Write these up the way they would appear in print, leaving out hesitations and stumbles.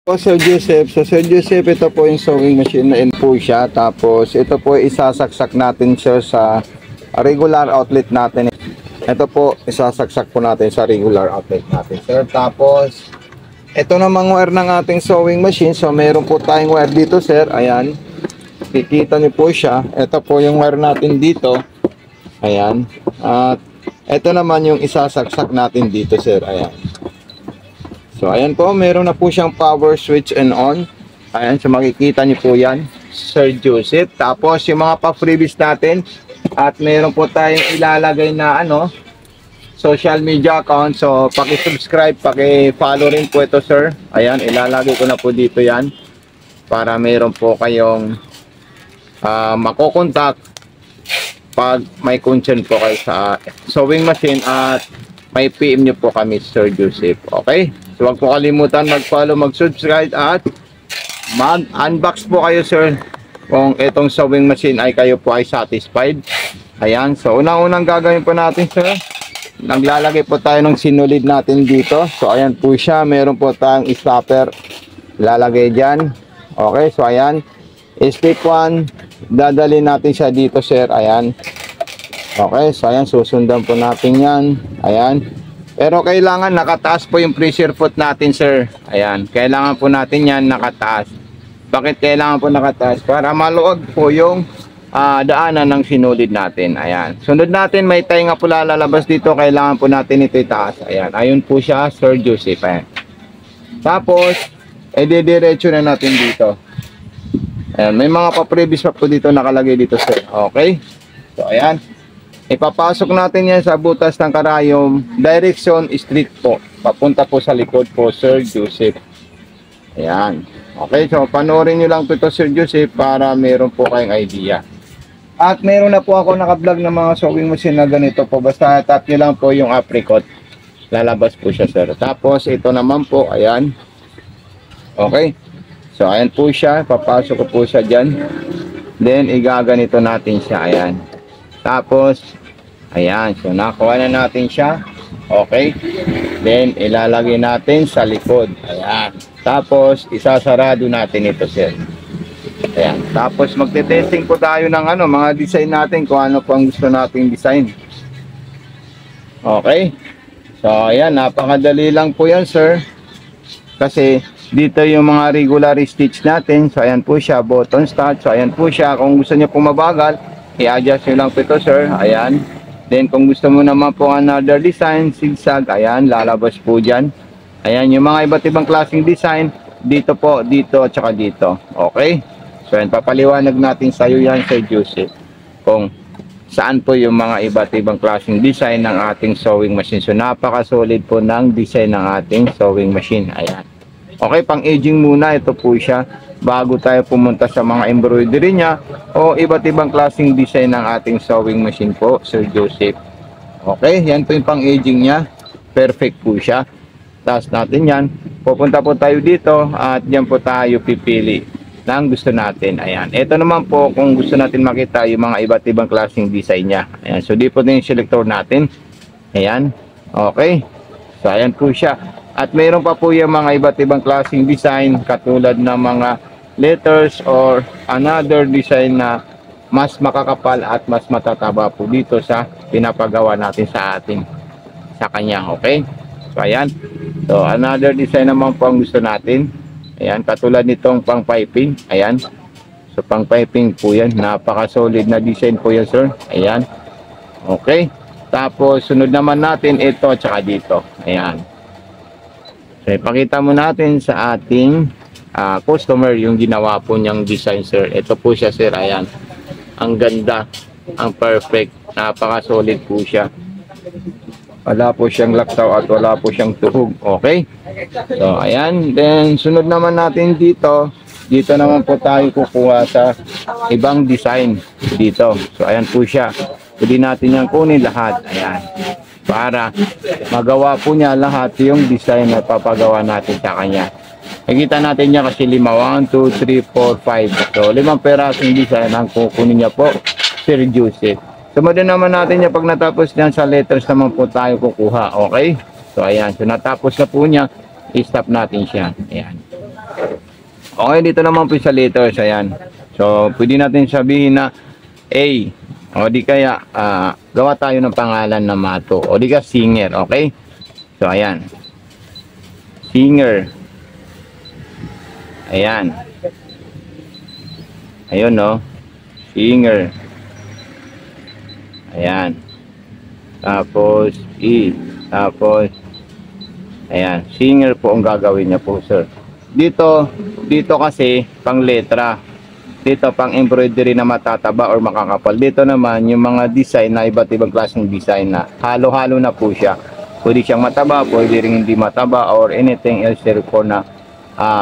Po, Sir Joseph. So, Sir Joseph, ito po yung sewing machine na po siya. Tapos, ito po isasaksak natin, sir, sa regular outlet natin. Ito po, isasaksak po natin sa regular outlet natin, sir. Tapos, ito namang wire ng ating sewing machine. So, meron po tayong wire dito, sir. Ayan. Kikita niyo po siya. Ito po yung wire natin dito. Ayan. At, ito naman yung isasaksak natin dito, sir. Ayan. So, ayan po, meron na po siyang power switch and on. Ayan, so makikita niyo po yan, Sir Joseph. Tapos, yung mga pa-freebies natin. At meron po tayong ilalagay na social media account. So, paki-subscribe, paki-follow rin po ito, sir. Ayan, ilalagay ko na po dito yan. Para meron po kayong makokontak pag may concern po kayo sa sewing machine at may PM nyo po kami, Sir Joseph. Okay? So, huwag po kalimutan mag-follow, mag-subscribe at mag-unbox po kayo, sir, kung itong sewing machine ay kayo po ay satisfied. Ayan. So, unang-unang gagawin po natin, sir, naglalagay po tayo ng sinulid natin dito. So, ayan po siya. Meron po tayong stopper. Lalagay dyan. Okay. So, ayan. Step 1, dadali natin siya dito, sir. Ayan. Okay. So, ayan. Susundan po natin yan. Ayan. Pero kailangan nakataas po yung pressure foot natin, sir. Ayan. Kailangan po natin yan nakataas. Bakit kailangan po nakataas? Para maluwag po yung daanan ng sinulid natin. Ayan. Sunod natin, may tainga po lalabas dito. Kailangan po natin ito itaas. Ayan. Ayun po siya, Sir Joseph. Ayan. Tapos, didiretso na natin dito. Ayan. May mga pa-previous pa po dito nakalagay dito, sir. Okay. So, ayan. Ipapasok natin yan sa butas ng karayom. Direction straight po. Papunta po sa likod po, Sir Joseph. Ayan. Okay, so panoorin nyo lang po ito, Sir Joseph, para meron po kayong idea. At meron na po ako naka-vlog ng mga sewing machine na ganito po. Basta tap nyo lang po yung apricot. Lalabas po siya, sir. Tapos ito naman po, ayan. Okay. So ayan po siya. Papasok ko po siya dyan. Then igaganito natin siya. Ayan. Tapos, ayan. So, nakuha na natin siya. Okay. Then, ilalagay natin sa likod. Ayan. Tapos, isasarado natin ito, sir. Ayan. Tapos, magte-testing po tayo ng mga design natin kung ano po ang gusto nating design. Okay. So, ayan. Napakadali lang po yan, sir. Kasi, dito yung mga regular stitch natin. So, ayan po siya. Button start. So, ayan po siya. Kung gusto niyo po mabagal, i-adjust nyo lang po ito, sir. Ayan. Then, kung gusto mo naman po another design, zigzag, ayan, lalabas po dyan. Ayan, yung mga iba't ibang klaseng design, dito po, dito, at saka dito. Okay? So, ayan, papaliwanag natin sa iyo yan, Sir Joseph, kung saan po yung mga iba't ibang klaseng design ng ating sewing machine. So, napaka-solid po ng design ng ating sewing machine. Ayan. Okay, pang-aging muna, ito po siya. Bago tayo pumunta sa mga embroidery niya o iba't ibang klaseng design ng ating sewing machine po, Sir Joseph. Okay, yan po yung pang-aging niya. Perfect po siya. Taas natin yan. Pupunta po tayo dito at yan po tayo pipili ng gusto natin. Ayan. Ito naman po kung gusto natin makita yung mga iba't ibang klaseng design niya. Ayan. So, di po na yung selector natin. Ayan. Okay. So, ayan po siya. At mayroon pa po yung mga iba't ibang klaseng design katulad ng mga letters or another design na mas makakapal at mas matataba po dito sa pinapagawa natin sa kanya. Okay? So, ayan. So, another design naman po ang gusto natin. Ayan, katulad nitong pang piping. Ayan. So, pang piping po yan. Napaka-solid na design po yan, sir. Ayan. Okay. Tapos, sunod naman natin ito at saka dito. Ayan. So, ipakita mo natin sa ating customer yung ginawa po niyang design, sir. Ito po siya, sir. Ayan. Ang ganda. Ang perfect. Napaka-solid po siya. Wala po siyang laktaw at wala po siyang tuhog. Okay? So, ayan. Then, sunod naman natin dito. Dito naman po tayo kukuha sa ibang design dito. So, ayan po siya. Pwede natin yan kunin lahat. Ayan. Para magawa po niya lahat yung design na papagawa natin sa kanya. Nakita natin niya kasi 5. 1, 2, 3, 4, 5. So, 5 perasong design ang kukunin niya po, Sir Joseph. Sumunod naman natin niya pag natapos niyan sa letters naman po tayo kukuha. Okay? So, ayan. So, natapos na po niya. I-stop natin siya. Ayan. Okay, dito naman po sa letters, ayan. So, pwede natin sabihin na A. O di kaya, gawa tayo ng pangalan na Mato. O di ka Singer, okay? So, ayan. Singer. Ayan. Ayun, no? Singer. Ayan. Tapos, E. Tapos, ayan. Singer po ang gagawin niya po, sir. Dito kasi, pang letra. Dito, pang embroidery na matataba or makakapal. Dito naman, yung mga design na iba't ibang klaseng design na halo-halo na po siya. Pwede siyang mataba, pwede rin hindi mataba, or anything else po na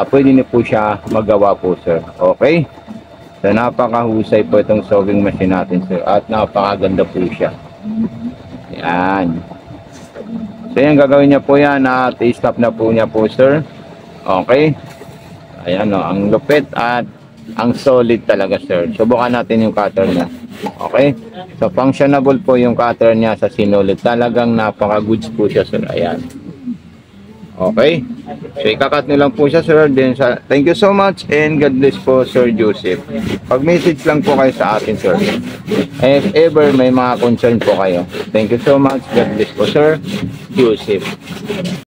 pwede niyo po siya magawa po, sir. Okay? So, napakahusay po itong sewing machine natin, sir. At napakaganda po siya. Yan. So, yan, gagawin niya po yan at i-stop na po niya po, sir. Okay? Ayan, no, ang lupit at ang solid talaga, sir. Subukan natin yung cutter niya. Okay? So, functionable po yung cutter niya sa sinulit. Talagang napaka-goods po siya, sir. Ayan. Okay? So, ikakat nyo lang po siya, sir. Then, thank you so much and God bless po, Sir Joseph. Pag-message lang po kayo sa atin, sir. If ever may mga concern po kayo. Thank you so much. God bless po, Sir Joseph.